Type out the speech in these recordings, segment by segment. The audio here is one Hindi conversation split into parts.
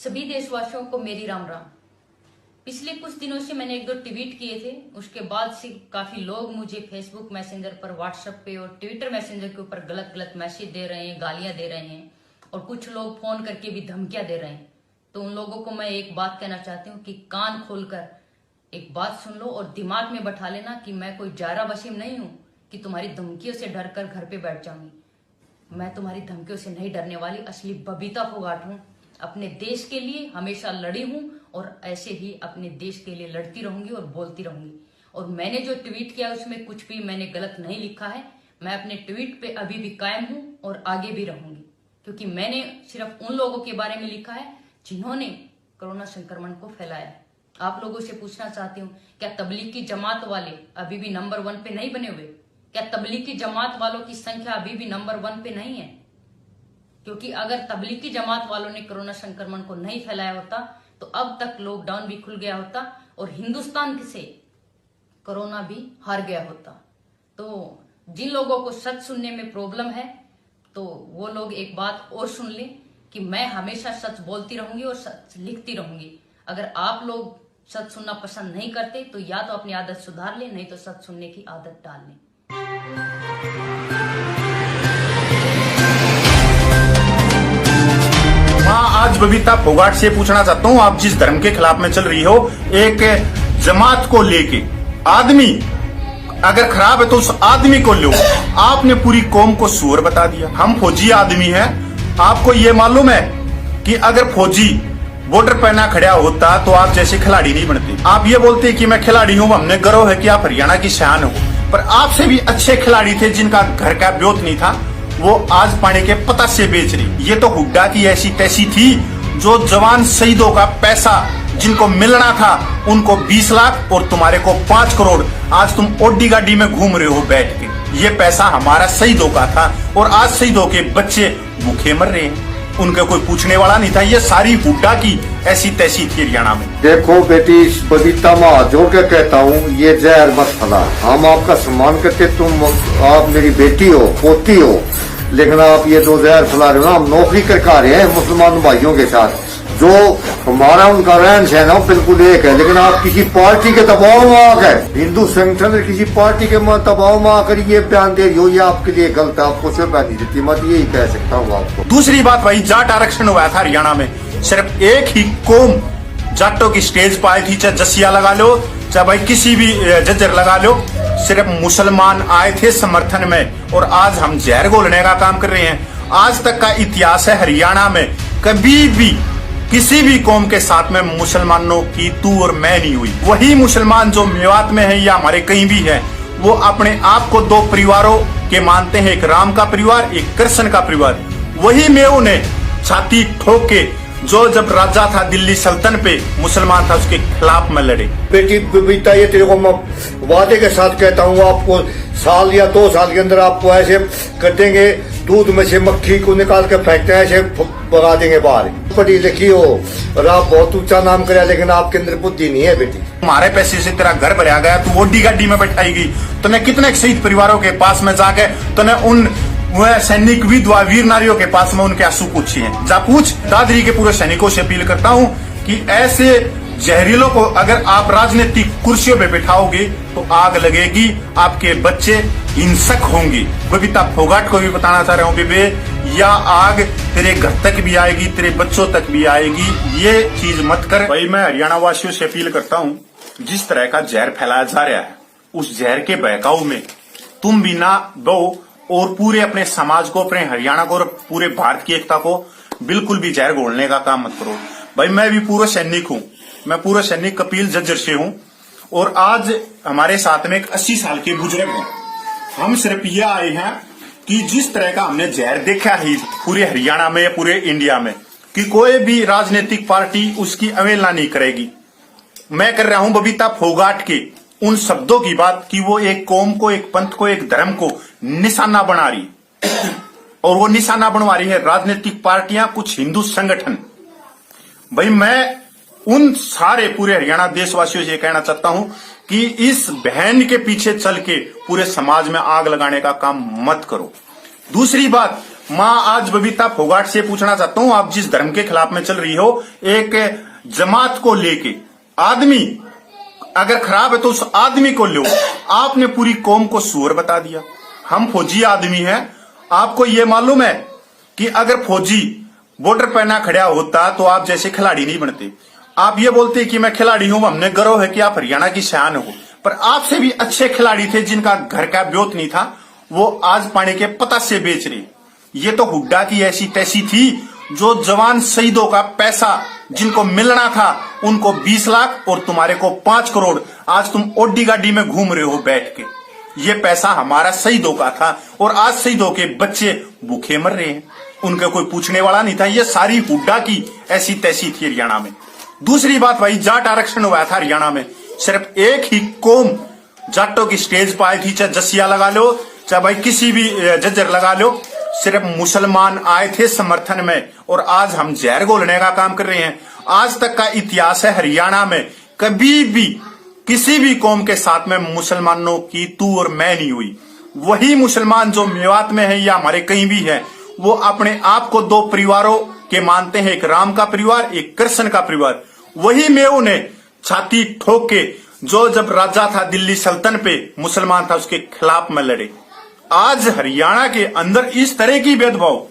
सभी देशवासियों को मेरी राम राम। पिछले कुछ दिनों से मैंने एक दो ट्वीट किए थे, उसके बाद से काफी लोग मुझे फेसबुक मैसेंजर पर, व्हाट्सएप पे और ट्विटर मैसेंजर के ऊपर गलत गलत मैसेज दे रहे हैं, गालियां दे रहे हैं और कुछ लोग फोन करके भी धमकियां दे रहे हैं। तो उन लोगों को मैं एक बात कहना चाहती हूँ कि कान खोलकर एक बात सुन लो और दिमाग में बैठा लेना कि मैं कोई जारा वसीम नहीं हूँ कि तुम्हारी धमकियों से डर कर घर पे बैठ जाऊंगी। मैं तुम्हारी धमकियों से नहीं डरने वाली, असली बबीता फोगाट हूँ। अपने देश के लिए हमेशा लड़ी हूं और ऐसे ही अपने देश के लिए लड़ती रहूंगी और बोलती रहूंगी। और मैंने जो ट्वीट किया उसमें कुछ भी मैंने गलत नहीं लिखा है। मैं अपने ट्वीट पे अभी भी कायम हूं और आगे भी रहूंगी, क्योंकि मैंने सिर्फ उन लोगों के बारे में लिखा है जिन्होंने कोरोना संक्रमण को फैलाया। आप लोगों से पूछना चाहती हूँ, क्या तबलीग की जमात वाले अभी भी नंबर 1 पे नहीं बने हुए? क्या तबलीग की जमात वालों की संख्या अभी भी नंबर 1 पे नहीं है? क्योंकि अगर तबलीग की जमात वालों ने कोरोना संक्रमण को नहीं फैलाया होता तो अब तक लॉकडाउन भी खुल गया होता और हिंदुस्तान से कोरोना भी हार गया होता। तो जिन लोगों को सच सुनने में प्रॉब्लम है तो वो लोग एक बात और सुन लें कि मैं हमेशा सच बोलती रहूंगी और सच लिखती रहूंगी। अगर आप लोग सच सुनना पसंद नहीं करते तो या तो अपनी आदत सुधार लें, नहीं तो सच सुनने की आदत डाल लें। आज बबीता फोगाट से पूछना चाहता हूँ, आप जिस धर्म के खिलाफ में चल रही हो, एक जमात को लेके, आदमी अगर खराब है तो उस आदमी को लो। आपने पूरी कौम को सूअर बता दिया। हम फौजी आदमी हैं। आपको ये मालूम है कि अगर फौजी बॉर्डर पर ना खड़ा होता तो आप जैसे खिलाड़ी नहीं बनते। आप ये बोलते कि मैं खिलाड़ी हूँ, हमने गर्व है कि आप हरियाणा की शान हो, पर आपसे भी अच्छे खिलाड़ी थे जिनका घर का ब्योत नहीं था, वो आज पानी के पता से बेच रही। ये तो हुड्डा की ऐसी तैसी थी जो जवान शहीदों का पैसा जिनको मिलना था उनको 20 लाख और तुम्हारे को 5 करोड़, आज तुम ओडी गाड़ी में घूम रहे हो बैठ के। ये पैसा हमारा शहीदों का था और आज शहीदों के बच्चे भूखे मर रहे हैं, उनका कोई पूछने वाला नहीं था। ये सारी हुड्डा की ऐसी तैसी थी हरियाणा में। देखो बेटी, बबीता माँ जोड़ के कहता हूँ, ये जहर मत फैला। हम आपका सम्मान करते, आप मेरी बेटी हो, पोती हो, लेकिन आप ये दो जहर फैला रहे हो ना। हम नौकरी करके आ रहे हैं मुसलमान भाइयों के साथ, जो हमारा उनका रहन सहन है बिल्कुल एक है, लेकिन आप किसी पार्टी के दबाव में आकर, हिंदू संगठन किसी पार्टी के दबाव में आकर ये बयान दे रही हो, ये आपके लिए गलत है। आपको शोभा नहीं देती, मैं यही कह सकता हूँ आपको। दूसरी बात, भाई जाट आरक्षण हुआ था हरियाणा में, सिर्फ एक ही कौम जाटों की स्टेज पर आई थी, चाहे जसिया लगा लो, चाहे भाई किसी भी जज्जर लगा लो, सिर्फ मुसलमान आए थे समर्थन में। और आज हम जहर घोलने का काम कर रहे हैं। आज तक का इतिहास है, हरियाणा में कभी भी किसी भी कौम के साथ में मुसलमानों की तू और मैं नहीं हुई। वही मुसलमान जो मेवात में है या हमारे कहीं भी है, वो अपने आप को 2 परिवारों के मानते हैं, एक राम का परिवार, एक कृष्ण का परिवार। वही मेव ने छाती ठोक के, जो जब राजा था दिल्ली सल्तन पे, मुसलमान था, उसके खिलाफ में लड़े। बेटी बबीता, ये तेरे को मैं वादे के साथ कहता हूँ, आपको साल या 2 साल के अंदर आपको ऐसे कर देंगे, दूध में से मक्खी को निकाल के फेंकते हैं, ऐसे भगा देंगे बाहर। पढ़ी लिखी हो और आप बहुत ऊंचा नाम करे, लेकिन आपके अंदर बुद्धि नहीं है बेटी। हमारे पैसे से तेरा घर भरा गया, तू ओडी गाड़ी में बैठाएगी। तूने कितने शहीद परिवारों के पास में जाके तूने उन सैनिक विधवा वीर नारियों के पास में उनके आंसू पूछे हैं? जा पूछ। दादरी के पूरे सैनिकों से अपील करता हूँ कि ऐसे जहरीलों को अगर आप राजनीतिक कुर्सियों पे बैठाओगे तो आग लगेगी, आपके बच्चे हिंसक होंगे। बबीता फोगाट को भी बताना चाह रहा हूँ, बेबे, या आग तेरे घर तक भी आएगी, तेरे बच्चों तक भी आएगी, ये चीज मत कर। भाई मैं हरियाणा वासियों से अपील करता हूँ, जिस तरह का जहर फैलाया जा रहा है, उस जहर के बहकाव में तुम भी ना दो और पूरे अपने समाज को, अपने हरियाणा को और पूरे भारत की एकता को बिल्कुल भी जहर घोलने का काम मत करो। भाई मैं भी पूरा सैनिक हूँ, मैं पूरा सैनिक कपिल जज्जर से हूँ और आज हमारे साथ में एक 80 साल के बुजुर्ग हैं। हम सिर्फ ये आए हैं कि जिस तरह का हमने जहर देखा है पूरे हरियाणा में या पूरे इंडिया में, कि कोई भी राजनीतिक पार्टी उसकी अवहेलना नहीं करेगी। मैं कर रहा हूं बबीता फोगाट के उन शब्दों की बात कि वो एक कौम को, एक पंथ को, एक धर्म को निशाना बना रही, और वो निशाना बनवा रही है राजनीतिक पार्टियां, कुछ हिंदू संगठन। भाई मैं उन सारे पूरे हरियाणा देशवासियों से कहना चाहता हूं कि इस बहन के पीछे चल के पूरे समाज में आग लगाने का काम मत करो। दूसरी बात, माँ आज बबीता फोगाट से पूछना चाहता हूँ, आप जिस धर्म के खिलाफ में चल रही हो, एक जमात को लेके आदमी अगर खराब है तो उस आदमी को लो। आपने पूरी कौम को सूअर बता दिया। हम फौजी आदमी हैं, आपको ये मालूम है कि अगर फौजी बॉर्डर पर ना खड़ा होता तो आप जैसे खिलाड़ी नहीं बनते। आप ये बोलते कि मैं खिलाड़ी हूं, हमने गर्व है कि आप हरियाणा की शान हो, पर आपसे भी अच्छे खिलाड़ी थे जिनका घर का ब्योत नहीं था, वो आज पानी के पता से बेच रहे। ये तो हुड्डा की ऐसी तैसी थी जो जवान शहीदों का पैसा जिनको मिलना था उनको 20 लाख और तुम्हारे को 5 करोड़, आज तुम ओडी गाड़ी में घूम रहे हो बैठ के। ये पैसा हमारा शहीदों का था और आज शहीदों के बच्चे भूखे मर रहे हैं, उनका कोई पूछने वाला नहीं था। ये सारी हुड्डा की ऐसी तैसी थी हरियाणा में। दूसरी बात भाई, जाट आरक्षण हुआ था हरियाणा में, सिर्फ एक ही कौम जाटों की स्टेज पर आई थी, चाहे जसिया लगा लो चाहे भाई किसी भी जज्जर लगा लो, सिर्फ मुसलमान आए थे समर्थन में, और आज हम जहर घोलने का काम कर रहे हैं। आज तक का इतिहास है हरियाणा में कभी भी किसी भी कौम के साथ में मुसलमानों की तू और मैं नहीं हुई। वही मुसलमान जो मेवात में है या हमारे कहीं भी है, वो अपने आप को 2 परिवारों के मानते हैं, एक राम का परिवार, एक कृष्ण का परिवार। वही मेव ने छाती ठोक के, जो जब राजा था दिल्ली सल्तन पे, मुसलमान था, उसके खिलाफ में लड़े। आज हरियाणा के अंदर इस तरह की भेदभाव,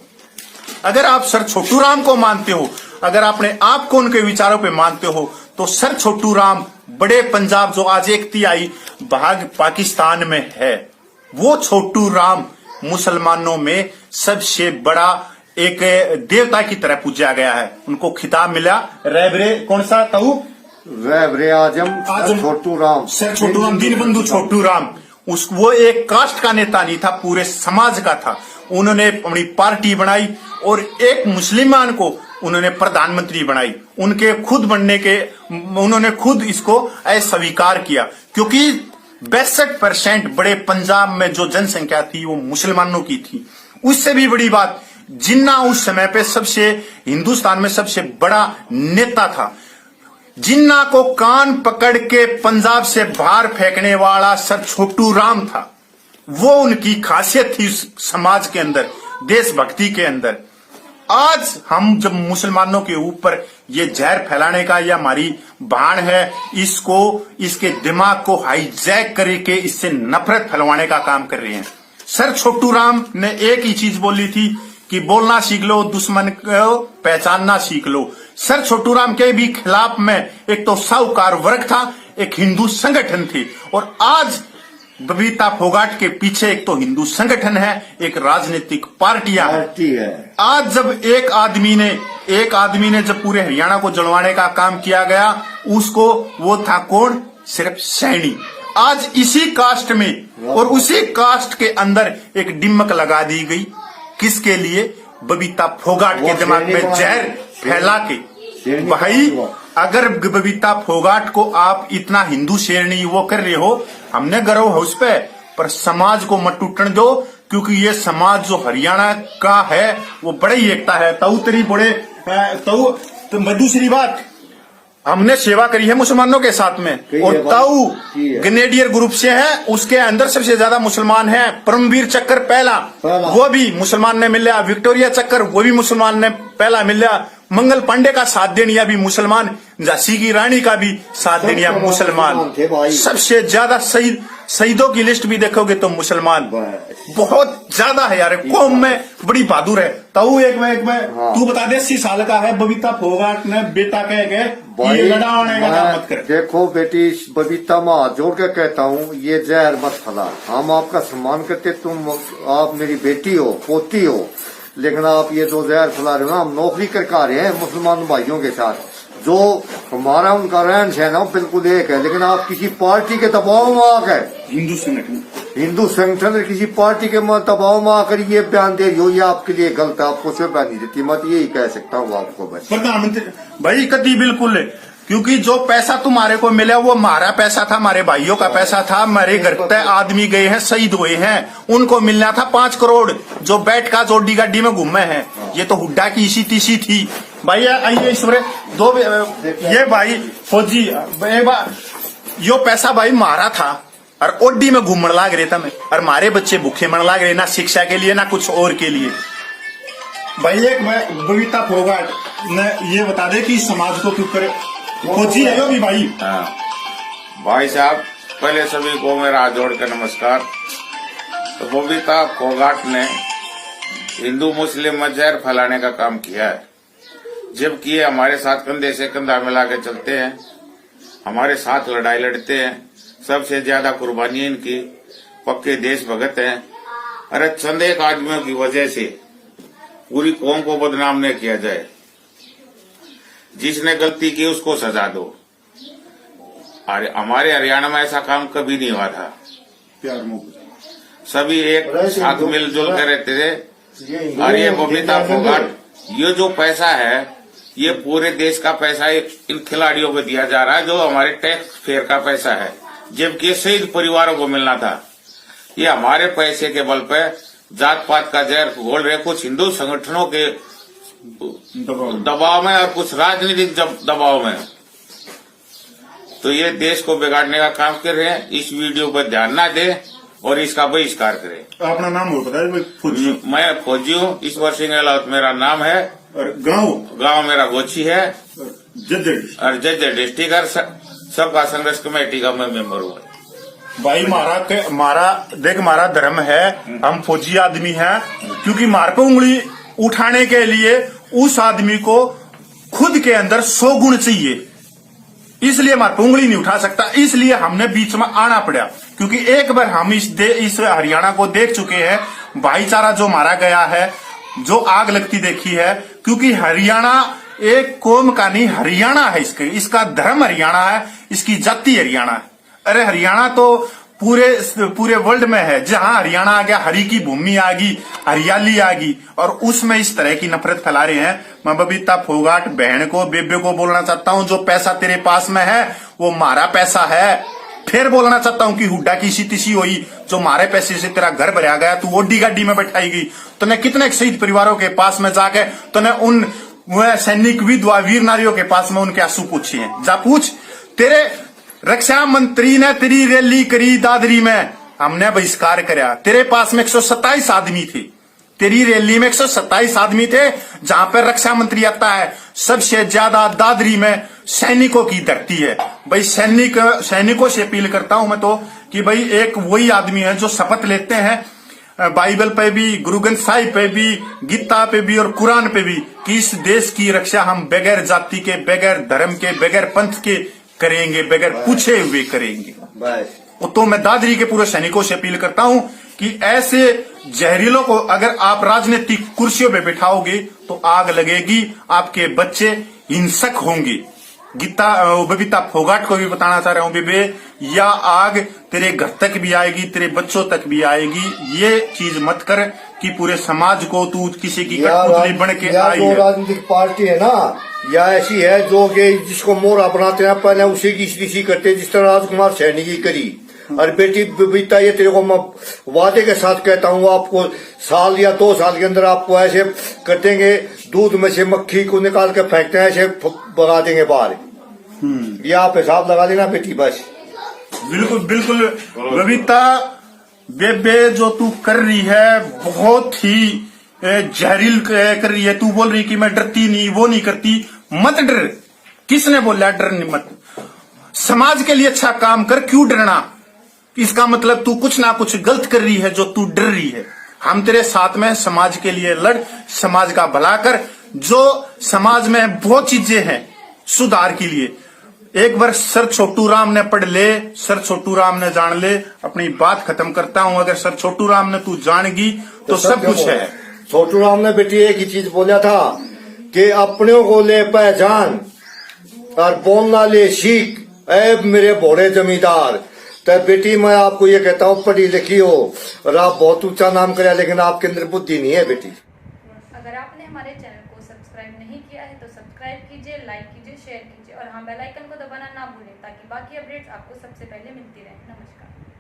अगर आप सर छोटू राम को मानते हो, अगर अपने आप को उनके विचारों पे मानते हो, तो सर छोटू राम बड़े पंजाब जो आज एकती आई भाग पाकिस्तान में है, वो छोटू राम मुसलमानों में सबसे बड़ा एक देवता की तरह पूजा गया है। उनको खिताब मिला रहबरे कौन सा ताऊ, रहबरे आजम छोटू राम, सर छोटू राम, दीनबंधु छोटू राम। वो एक कास्ट का नेता नहीं था, पूरे समाज का था। उन्होंने अपनी पार्टी बनाई और एक मुसलमान को उन्होंने प्रधानमंत्री बनाई। उनके खुद बनने के उन्होंने खुद इसको अस्वीकार किया, क्योंकि 62% बड़े पंजाब में जो जनसंख्या थी वो मुसलमानों की थी। उससे भी बड़ी बात, जिन्ना उस समय पे सबसे हिंदुस्तान में सबसे बड़ा नेता था। जिन्ना को कान पकड़ के पंजाब से बाहर फेंकने वाला सर छोटू राम था। वो उनकी खासियत थी उस समाज के अंदर, देशभक्ति के अंदर। आज हम जब मुसलमानों के ऊपर ये जहर फैलाने का या हमारी बाण है, इसको इसके दिमाग को हाईजैक करके इससे नफरत फैलवाने का काम कर रहे हैं। सर छोटू राम ने एक ही चीज बोली थी कि बोलना सीख लो, दुश्मन को पहचानना सीख लो। सर छोटू राम के भी खिलाफ में एक तो साहूकार वर्ग था, एक हिंदू संगठन थे, और आज बबीता फोगाट के पीछे एक तो हिंदू संगठन है, एक राजनीतिक पार्टियां है। आज जब एक आदमी ने जब पूरे हरियाणा को जलवाने का काम किया गया, उसको वो था कौन, सिर्फ सैनी। आज इसी कास्ट में और उसी कास्ट के अंदर एक डिम्मक लगा दी गई, किसके लिए, बबीता फोगाट के दिमाग में जहर फैला के। भाई अगर बबीता फोगाट को आप इतना हिंदू शेरनी वो कर रहे हो, हमने गर्व है उस पर समाज को मत टूटने दो, क्योंकि ये समाज जो हरियाणा का है वो बड़े ही एकता है। ताऊ तेरी बड़े तो दूसरी बात, हमने सेवा करी है मुसलमानों के साथ में, और ताऊ ग्रेनेडियर ग्रुप से है, उसके अंदर सबसे ज्यादा मुसलमान है। परमवीर चक्कर पहला वो भी मुसलमान ने मिला, विक्टोरिया चक्कर वो भी मुसलमान ने पहला मिला, मंगल पांडे का साथ देनिया भी मुसलमान, झांसी की रानी का भी साथ देनिया मुसलमान। सबसे ज्यादा शहीदों की लिस्ट भी देखोगे तो मुसलमान बहुत ज्यादा है यार, कौम में बड़ी बहादुर है। ताऊ एक में तू बता दे, 80 साल का है, बबीता फोगाट ने बेटा कह गए ये लड़ाने का काम मत कर। देखो बेटी, बबीता माँ जोड़ के कहता हूँ, ये जहर मत फैला। हम आपका सम्मान करते, तुम आप मेरी बेटी हो, पोती हो, लेकिन आप ये जो जहर फैला रहे हो ना, हम नौकरी करके आ रहे हैं मुसलमान भाइयों के साथ, जो हमारा उनका रहन सहन है बिल्कुल एक है, लेकिन आप किसी पार्टी के दबाव में आकर, हिंदू संगठन किसी पार्टी के दबाव में आकर ये बयान दे रही हो, ये आपके लिए गलत है। आपको कोई बयान नहीं देती, मत यही कह सकता हूँ आपको बस। प्रधानमंत्री भाई कति बिल्कुल है, क्योंकि जो पैसा तुम्हारे को मिला वो हमारा पैसा था, हमारे भाइयों का पैसा था। हमारे घर तय आदमी गए हैं, शहीद हुए हैं, उनको मिलना था 5 करोड़, जो बैठ का जोडी गाड़ी में घूमे हैं। ये तो हुड्डा की इसी तीसी थी भाई। आइए ईश्वर दो ये भाई फौजी यो पैसा भाई मारा था और ओडी में घूमने लाग रहे था मैं, और हमारे बच्चे भूखे मन लाग रहे, ना शिक्षा के लिए ना कुछ और के लिए। भाई एक मैं बबीता फोगाट ने ये बता दे कि समाज को क्यों करे खोजी है भी भाई। हाँ भाई साहब, पहले सभी को मेरा हाथ जोड़ कर नमस्कार। तो बबीता फोगाट ने हिंदू मुस्लिम में जहर फैलाने का काम किया है, जबकि ये हमारे साथ कंधे से कंधा मिला के चलते हैं, हमारे साथ लड़ाई लड़ते हैं, सबसे ज्यादा कुर्बानी इनकी, पक्के देशभगत हैं। अरे चंद एक आदमियों की वजह से पूरी कौम को बदनाम न किया जाए। जिसने गलती की उसको सजा दो। अरे हमारे हरियाणा में ऐसा काम कभी नहीं हुआ था। सभी एक साथ मिलजुल कर रहते थे। और ये बबीता फोगाट, ये जो पैसा है ये पूरे देश का पैसा इन खिलाड़ियों को दिया जा रहा है, जो हमारे टैक्स फेयर का पैसा है, जबकि ये शहीद परिवारों को मिलना था। ये हमारे पैसे के बल पे जात पात का जहर घोल रहे कुछ हिंदू संगठनों के दबाव में और कुछ राजनीतिक दबाव में। तो ये देश को बिगाड़ने का काम कर रहे हैं। इस वीडियो पर ध्यान न दे और इसका बहिष्कार करें। अपना नाम हो बताइए। मैं फौजी हूँ, ईश्वर सिंह गहलोत मेरा नाम है, और गांव मेरा गोची है, और जज्जर डिस्ट्रिक्ट और सबका संघर्ष कमेटी का मैं मेंबर हूँ। भाई मारा धर्म है, हम फौजी आदमी हैं, क्योंकि मार पे उंगली उठाने के लिए उस आदमी को खुद के अंदर 100 गुण चाहिए, इसलिए मार पे उंगली नहीं उठा सकता। इसलिए हमने बीच में आना पड़ा, क्योंकि एक बार हम इस हरियाणा को देख चुके हैं, भाईचारा जो मारा गया है, जो आग लगती देखी है। क्योंकि हरियाणा एक कौम का नहीं, हरियाणा है इसका धर्म हरियाणा है, इसकी जाति हरियाणा है। अरे हरियाणा तो पूरे वर्ल्ड में है। जहां हरियाणा आ गया, हरि की भूमि आ गई, हरियाली आ गई, और उसमें इस तरह की नफरत फैला रहे हैं। मैं बबीता फोगाट बहन को, बेबे को बोलना चाहता हूं, जो पैसा तेरे पास में है वो हमारा पैसा है। फिर बोलना चाहता हूं कि हुड्डा की सी तिसी हुई, जो हमारे पैसे से तेरा घर भरा गया, तू ओडी गाड़ी में बैठाई गई, तूने कितने शहीद परिवारों के पास में जाके तूने उन सैनिक विधवा वीर नारियों के पास में उनके आंसू पूछे हैं। जा पूछ, तेरे रक्षा मंत्री ने तेरी रैली करी दादरी में, हमने बहिष्कार कराया। तेरे पास में 127 आदमी थे, तेरी रैली में 127 आदमी थे, जहां पर रक्षा मंत्री आता है। सबसे ज्यादा दादरी में सैनिकों की धरती है। भाई सैनिकों से अपील करता हूं मैं तो कि भाई एक वही आदमी है जो शपथ लेते हैं बाइबल पे भी, गुरु ग्रंथ साहिब पे भी, गीता पे भी और कुरान पे भी, कि इस देश की रक्षा हम बगैर जाति के, बगैर धर्म के, बगैर पंथ के करेंगे, बगैर पूछे हुए करेंगे। तो मैं दादरी के पूरे सैनिकों से अपील करता हूं कि ऐसे जहरीलों को अगर आप राजनीतिक कुर्सियों पे बिठाओगे तो आग लगेगी, आपके बच्चे हिंसक होंगे। बबीता फोगाट को भी बताना चाह रहा हूं, बेबे, या आग तेरे घर तक भी आएगी, तेरे बच्चों तक भी आएगी। ये चीज मत कर कि पूरे समाज को तू किसी की कठपुतली बन के आई है। राजनीतिक पार्टी है ना, या ऐसी है जो कि जिसको मोरा बनाते हैं, पहले उसी की इसी करते हैं, जिस तरह राजकुमार सैनी की करी। और बेटी बबीता, ये तेरे को मैं वादे के साथ कहता हूँ, आपको साल या 2 साल के अंदर आपको ऐसे कर देंगे, दूध में से मक्खी को निकाल के फेंकते हैं, ऐसे भगा देंगे बाहर। ये आप हिसाब लगा लेना बेटी, बस। बिल्कुल बिल्कुल बबीता बेबे, जो तू कर रही है बहुत ही जहरील कर रही है। तू बोल रही कि मैं डरती नहीं, वो नहीं करती, मत डर। किसने बोला डर नहीं मत? समाज के लिए अच्छा काम कर, क्यों डरना? इसका मतलब तू कुछ ना कुछ गलत कर रही है जो तू डर रही है। हम तेरे साथ में, समाज के लिए लड़, समाज का भला कर। जो समाज में बहुत चीजें हैं सुधार के लिए, एक बार सर छोटू राम ने पढ़ ले, सर छोटू राम ने जान ले। अपनी बात खत्म करता हूं, अगर सर छोटू राम ने तू जानेगी तो सब कुछ है। छोटू राम ने बेटी एक ही चीज बोला था कि अपने को ले पहचान और बोलना ले सीख, ऐ मेरे भोड़े जमींदार। तो बेटी मैं आपको ये कहता हूँ, पढ़ी लिखी हो और आप बहुत ऊंचा नाम करे, लेकिन आपके अंदर बुद्धि नहीं है बेटी। अगर आपने हमारे चैनल को सब्सक्राइब नहीं किया है तो सब्सक्राइब कीजिए, लाइक कीजिए, शेयर कीजिए और हाँ बेल आइकन को दबाना ना भूलें, ताकि बाकी अपडेट्स आपको सबसे पहले मिलती रहे। नमस्कार।